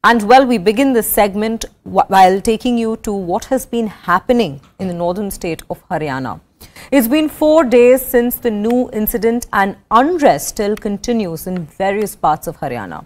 And well, we begin this segment while taking you to what has been happening in the northern state of Haryana. It's been 4 days since the new incident, and unrest still continues in various parts of Haryana.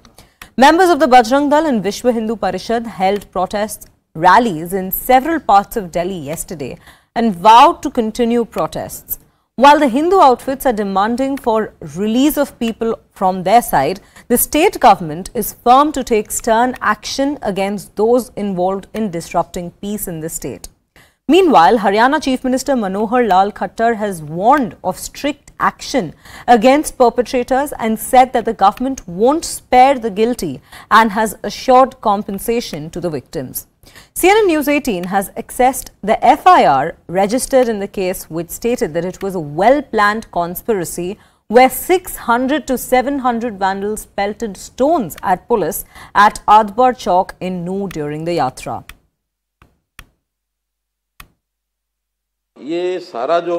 Members of the Bajrang Dal and Vishwa Hindu Parishad held protests rallies in several parts of Delhi yesterday and vowed to continue protests. While the Hindu outfits are demanding for release of people from their side, the state government is firm to take stern action against those involved in disrupting peace in the state. Meanwhile, Haryana Chief Minister Manohar Lal Khattar has warned of strict action against perpetrators and said that the government won't spare the guilty and has assured compensation to the victims. CNN News 18 has accessed the FIR registered in the case, which stated that it was a well-planned conspiracy where 600 to 700 vandals pelted stones at police at Adbar Chowk in Noor during the yatra. ये सारा जो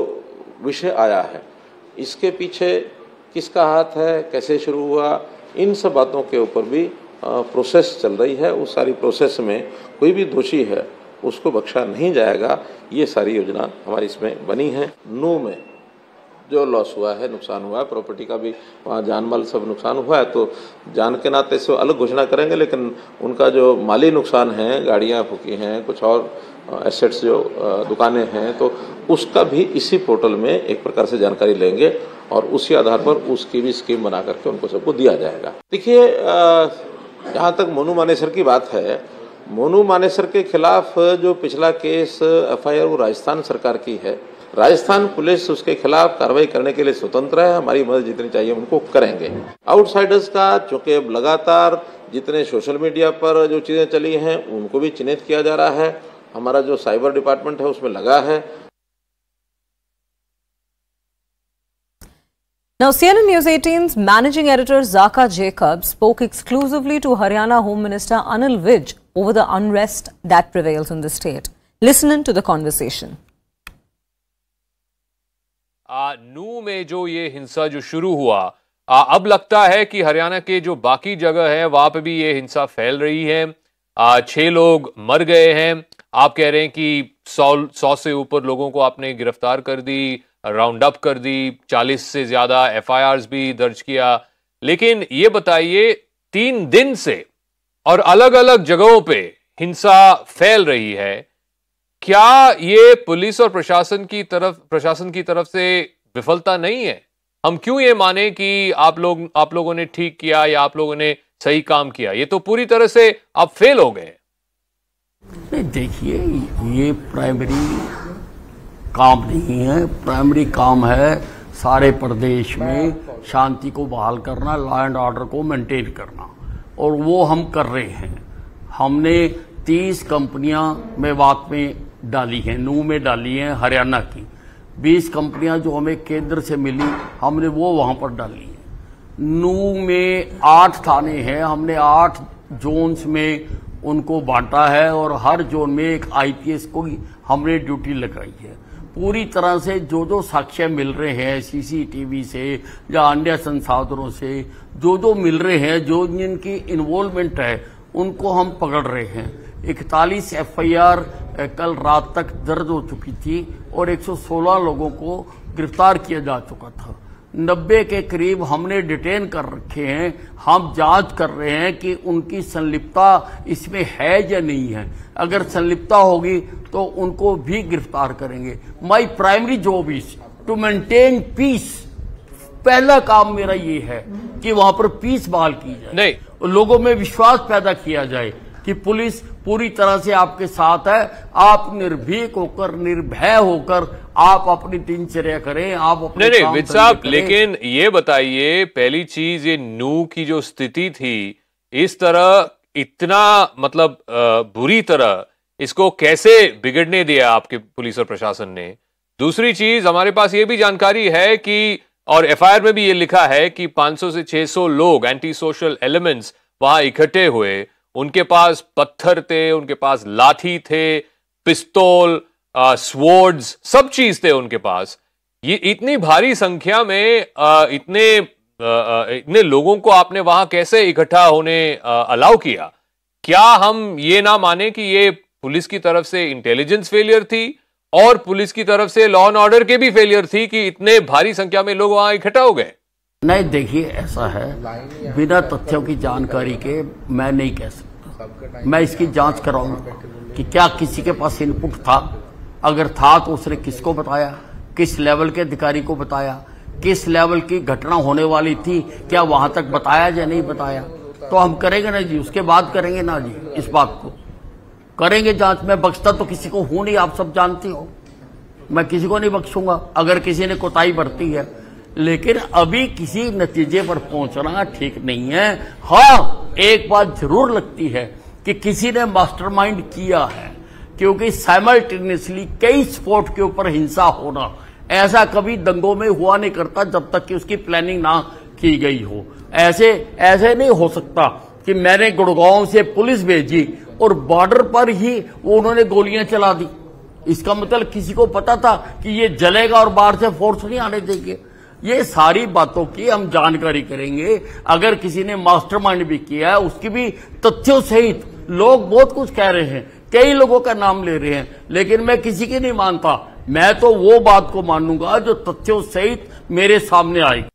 विषय आया है, इसके पीछे किसका हाथ है, कैसे शुरू हुआ, इन सब बातों के ऊपर भी प्रोसेस चल रही है। उस सारी प्रोसेस में कोई भी दोषी है उसको बख्शा नहीं जाएगा। ये सारी योजना हमारी इसमें बनी है। नू में जो लॉस हुआ है, नुकसान हुआ है, प्रॉपर्टी का भी वहाँ जान माल सब नुकसान हुआ है, तो जान के नाते से अलग घोषणा करेंगे, लेकिन उनका जो माली नुकसान है, गाड़ियाँ फूकी हैं, कुछ और एसेट्स जो दुकानें हैं, तो उसका भी इसी पोर्टल में एक प्रकार से जानकारी लेंगे और उसी आधार पर उसकी भी स्कीम बना करके उनको सबको दिया जाएगा। देखिए, जहाँ तक मोनू मानेसर की बात है, मोनू मानेसर के खिलाफ जो पिछला केस FIR वो राजस्थान सरकार की है। राजस्थान पुलिस उसके खिलाफ कार्रवाई करने के लिए स्वतंत्र है। हमारी मदद जितनी चाहिए उनको करेंगे। आउटसाइडर्स का चूंकि अब लगातार जितने सोशल मीडिया पर जो चीज़ें चली हैं उनको भी चिन्हित किया जा रहा है। हमारा जो साइबर डिपार्टमेंट है उसमें लगा है। Now, CNN News 18's managing editor Zaka Jacob spoke exclusively to Haryana Home Minister Anil Vij over the unrest that prevails in the state. Listen in to the conversation. नू में जो ये हिंसा जो शुरू हुआ, अब लगता है कि हरियाणा के जो बाकी जगह है वहां पे भी ये हिंसा फैल रही है। 6 लोग मर गए हैं। आप कह रहे हैं कि 100 से ऊपर लोगों को आपने गिरफ्तार कर दी, राउंड अप कर दी, 40 से ज्यादा FIRs भी दर्ज किया। लेकिन ये बताइए, 3 दिन से और अलग अलग जगहों पे हिंसा फैल रही है, क्या ये पुलिस और प्रशासन की तरफ से विफलता नहीं है? हम क्यों ये माने कि आप लोगों ने ठीक किया या आप लोगों ने सही काम किया? ये तो पूरी तरह से आप फेल हो गए। नहीं, देखिए, ये प्राइमरी काम नहीं है। प्राइमरी काम है सारे प्रदेश में शांति को बहाल करना, लॉ एंड ऑर्डर को मेंटेन करना, और वो हम कर रहे हैं। हमने 30 कंपनियां मेवात में डाली हैं, नू में डाली हैं हरियाणा की। 20 कंपनियां जो हमें केंद्र से मिली हमने वो वहां पर डाली हैं। नू में 8 थाने हैं, हमने 8 जोन्स में उनको बांटा है और हर जोन में एक IPS को हमने ड्यूटी लगाई है। पूरी तरह से जो साक्ष्य मिल रहे हैं CCTV से या अन्य संसाधनों से, जो मिल रहे हैं, जो जिनकी इन्वॉल्वमेंट है, उनको हम पकड़ रहे हैं। 41 FIR कल रात तक दर्ज हो चुकी थी और 116 लोगों को गिरफ्तार किया जा चुका था। 90 के करीब हमने डिटेन कर रखे हैं। हम जांच कर रहे हैं कि उनकी संलिप्तता इसमें है या नहीं है। अगर संलिप्तता होगी तो उनको भी गिरफ्तार करेंगे। My primary job is to maintain peace. पहला काम मेरा ये है कि वहां पर पीस बहाल की जाए, नहीं, लोगों में विश्वास पैदा किया जाए कि पुलिस पूरी तरह से आपके साथ है। आप निर्भीक होकर, निर्भय होकर आप अपनी दिनचर्या करें, आप अपने नहीं विज साहब, लेकिन ये बताइए, पहली चीज, ये नू की जो स्थिति थी, इस तरह इतना मतलब बुरी तरह इसको कैसे बिगड़ने दिया आपके पुलिस और प्रशासन ने? दूसरी चीज, हमारे पास ये भी जानकारी है कि, और FIR में भी ये लिखा है कि 500 से 600 लोग एंटी सोशल एलिमेंट्स वहां इकट्ठे हुए। उनके पास पत्थर थे, उनके पास लाठी थे, पिस्तौल, स्वॉर्ड्स, सब चीज थे उनके पास। ये इतनी भारी संख्या में इतने लोगों को आपने वहां कैसे इकट्ठा होने अलाउ किया? क्या हम ये ना माने कि ये पुलिस की तरफ से इंटेलिजेंस फेलियर थी और पुलिस की तरफ से लॉ एंड ऑर्डर के भी फेलियर थी कि इतने भारी संख्या में लोग वहां इकट्ठा हो गए? नहीं, देखिए ऐसा है, बिना तथ्यों की जानकारी के मैं नहीं कह सकता। मैं इसकी जांच कराऊंगा कि क्या किसी के पास इनपुट था, अगर था तो उसने किसको बताया, किस लेवल के अधिकारी को बताया, किस लेवल की घटना होने वाली थी, क्या वहां तक बताया या नहीं बताया। तो हम करेंगे ना जी, उसके बाद करेंगे ना जी, इस बात को करेंगे जांच। में बख्शता तो किसी को हूं नहीं, आप सब जानते हो, मैं किसी को नहीं बख्शूंगा अगर किसी ने कोताही बरती है। लेकिन अभी किसी नतीजे पर पहुंचना ठीक नहीं है। हाँ, एक बात जरूर लगती है कि किसी ने मास्टरमाइंड किया है, क्योंकि साइमल्टेनियसली कई स्पॉट के ऊपर हिंसा होना ऐसा कभी दंगों में हुआ नहीं करता जब तक कि उसकी प्लानिंग ना की गई हो। ऐसे नहीं हो सकता कि मैंने गुड़गांव से पुलिस भेजी और बॉर्डर पर ही उन्होंने गोलियां चला दी। इसका मतलब किसी को पता था कि ये जलेगा और बाहर से फोर्स नहीं आने देंगे। ये सारी बातों की हम जानकारी करेंगे। अगर किसी ने मास्टरमाइंड भी किया है, उसकी भी तथ्यों सहित। लोग बहुत कुछ कह रहे हैं, कई लोगों का नाम ले रहे हैं, लेकिन मैं किसी की नहीं मानता। मैं तो वो बात को मानूंगा जो तथ्यों सहित मेरे सामने आएगी।